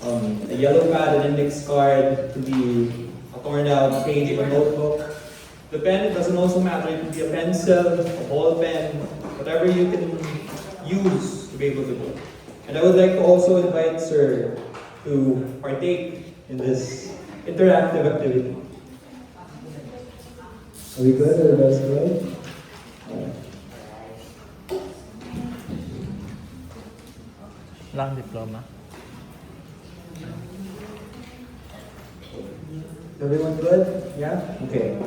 a yellow pad, an index card, to be a torn out page of a notebook. The pen doesn't also matter. It can be a pencil, a ball pen, whatever you can use to be able to go. And I would like to also invite Sir to partake in this interactive activity. Are we good? Everybody's good? Lang diploma. Everyone good? Yeah? Okay.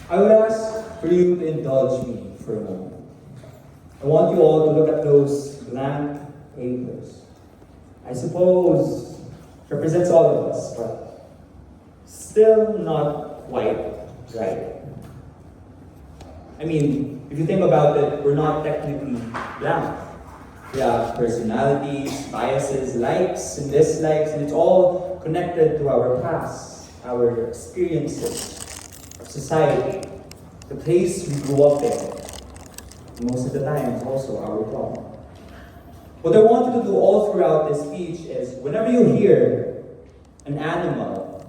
I would ask for you to indulge me for a moment. I want you all to look at those blank papers. I suppose represents all of us, but still not quite right. I mean, if you think about it, we're not technically blank. We have personalities, biases, likes and dislikes, and it's all connected to our past, our experiences, our society, the place we grew up in. Most of the time, it's also our problem. What I want you to do all throughout this speech is, whenever you hear an animal,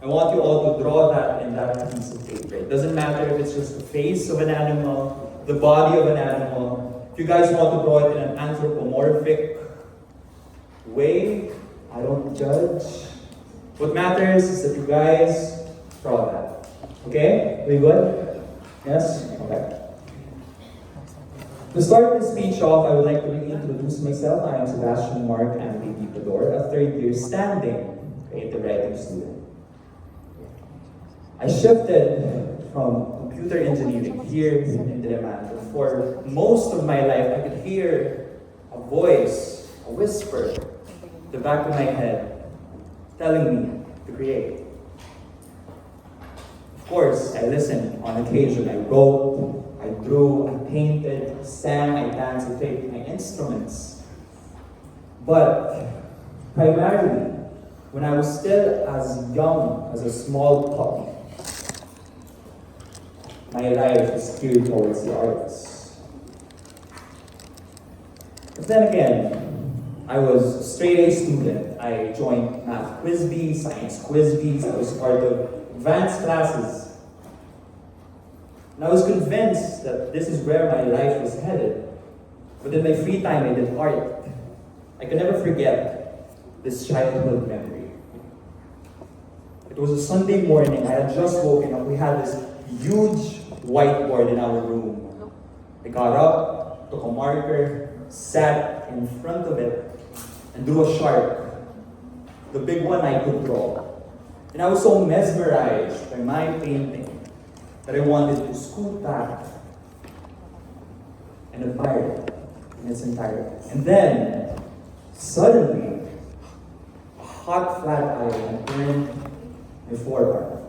I want you all to draw that in that piece of paper. It doesn't matter if it's just the face of an animal, the body of an animal. If you guys want to draw it in an anthropomorphic way, I don't judge. What matters is that you guys draw that. Okay? We good? Yes? Okay. To start this speech off, I would like to reintroduce myself. I am Sebastian Marc Andrei D, Pador, a third-year standing creative writing student. I shifted from computer engineering here in Diliman. For most of my life, I could hear a voice, a whisper, at the back of my head, telling me to create. Of course, I listened on occasion. I wrote, I drew, I painted, sang, I danced, I played my instruments. But primarily, when I was still as young as a small puppy, my life is geared towards the arts. But then again, I was a straight A student. I joined math quiz bees, science quiz bees. I was part of advanced classes. And I was convinced that this is where my life was headed. But in my free time, I did art. I can never forget this childhood memory. It was a Sunday morning. I had just woken up. We had this huge whiteboard in our room. I got up, took a marker, sat in front of it, and drew a shark. The big one I could draw. And I was so mesmerized by my painting that I wanted to scoot back and admire it in its entirety. And then, suddenly, a hot flat iron burned my forearm.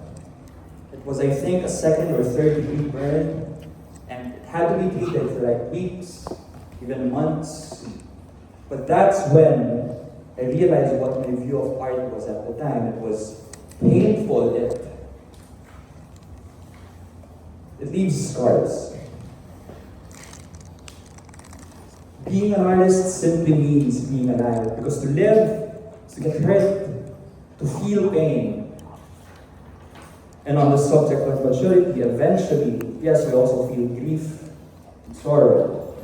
It was, I think, a second or third degree burn, and it had to be treated for like weeks, even months. But that's when I realized what my view of art was at the time. It was painful. It leaves scars. Being an artist simply means being alive, because to live is to get hurt, to feel pain. And on the subject of maturity, eventually, yes, we also feel grief and sorrow.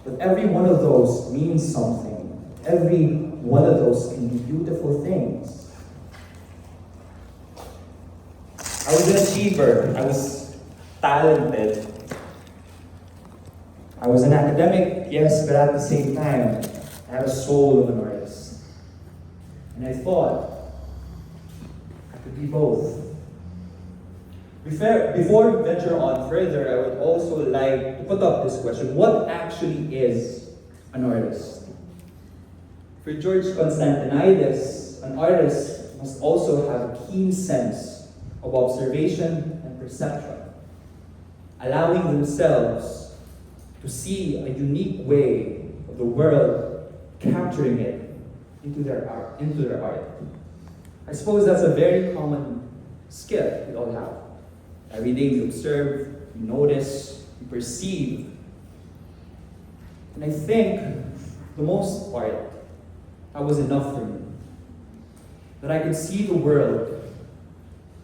But every one of those means something. Every one of those can be beautiful things. I was an achiever. I was talented. I was an academic, yes, but at the same time, I had a soul of an artist. And I thought I could be both. Before we venture on further, I would also like to put up this question. What actually is an artist? For George Constantinides, an artist must also have a keen sense of observation and perception, allowing themselves to see a unique way of the world, capturing it into their art. I suppose that's a very common skill we all have. Every day we observe, we notice, we perceive. And I think, the most part, that was enough for me. That I could see the world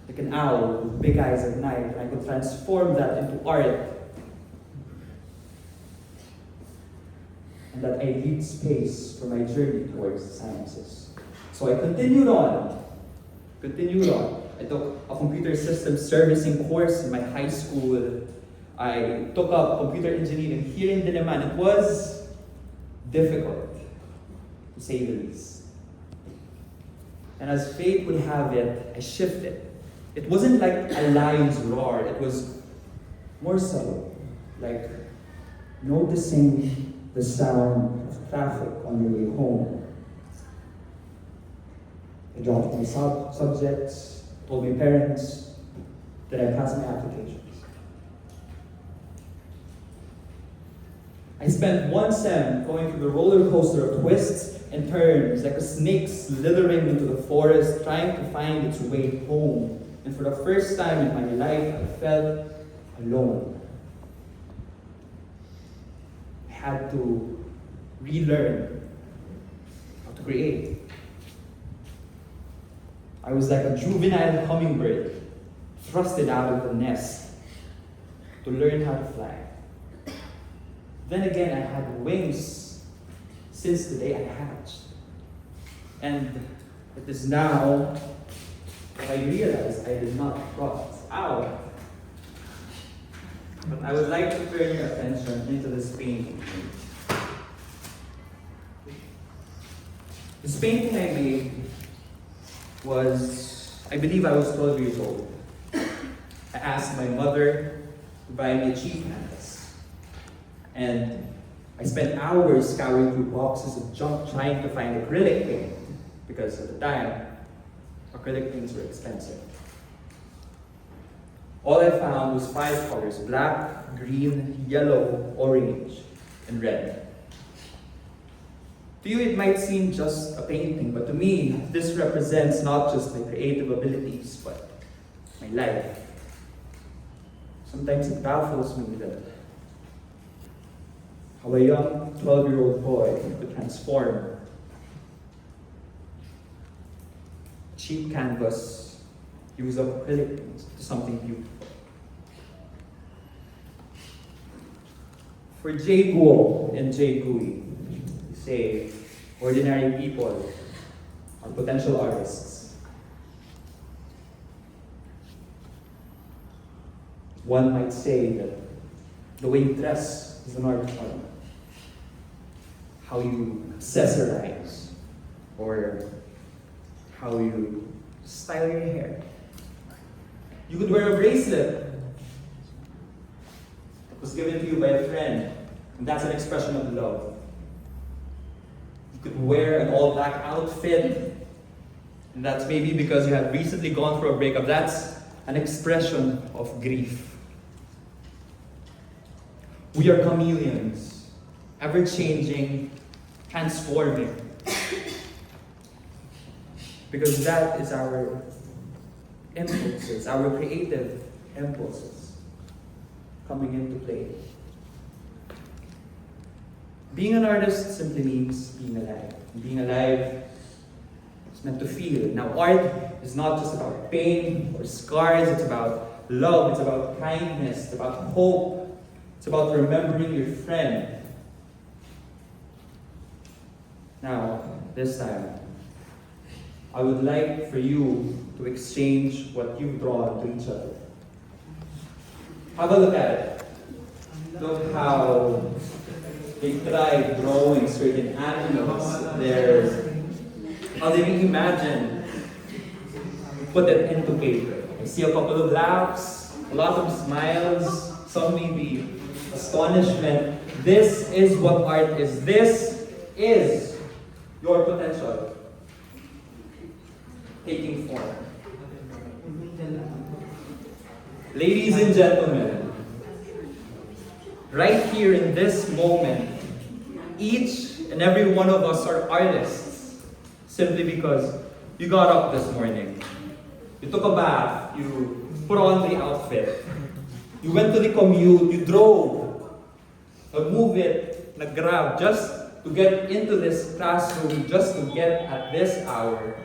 like an owl with big eyes at night, and I could transform that into art. And that I leave space for my journey towards the sciences. So I continued on. I took a computer systems servicing course in my high school. I took up computer engineering here in Diliman. It was difficult, to say the least. And as fate would have it, I shifted. It wasn't like a lion's roar. It was more subtle, like noticing the sound of traffic on your way home. I dropped my subjects, told my parents that I passed my applications. I spent one sem going through the roller coaster of twists and turns, like a snake slithering into the forest, trying to find its way home. And for the first time in my life, I felt alone. I had to relearn how to create. I was like a juvenile hummingbird, thrusted out of the nest to learn how to fly. Then again, I had wings since the day I hatched. And it is now that I realized I did not cross out. But I would like to turn your attention into this painting. This painting I made was, I believe I was 12 years old. I asked my mother to buy me a cheap canvas. And I spent hours scouring through boxes of junk trying to find acrylic paint, because at the time, acrylic paints were expensive. All I found was 5 colors: black, green, yellow, orange, and red. To you, it might seem just a painting, but to me, this represents not just my creative abilities, but my life. Sometimes it baffles me that how a young 12-year-old boy could transform cheap canvas, use of acrylic paints, to something beautiful. For Jay Guo and Jay Gui, we say ordinary people are potential artists. One might say that the way you dress is an art form. How you accessorize, or how you style your hair. You could wear a bracelet that was given to you by a friend, and that's an expression of love. You could wear an all-black outfit, and that's maybe because you had recently gone through a breakup. That's an expression of grief. We are chameleons, ever-changing, transforming. Because that is our impulses, our creative impulses coming into play. Being an artist simply means being alive. Being alive is meant to feel. Now, art is not just about pain or scars, it's about love, it's about kindness, it's about hope, it's about remembering your friend. Now, this time, I would like for you to exchange what you've drawn to each other. Have a look at it. Look how they tried drawing certain animals. How they reimagine, put it into paper. I see a couple of laughs, a lot of smiles, some maybe astonishment. This is what art is. This is your potential taking form. Ladies and gentlemen, right here in this moment, each and every one of us are artists simply because you got up this morning, you took a bath, you put on the outfit, you went to the commute, you drove nag-move it, nag-grab just to get into this classroom, just to get at this hour.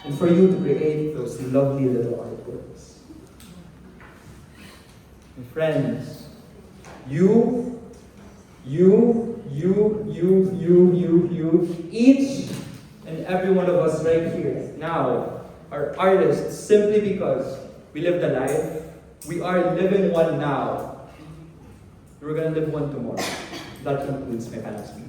And for you to create those lovely little artworks. And friends, each and every one of us right here now are artists simply because we lived a life. We are living one now. We're gonna live one tomorrow. That concludes my panel speech.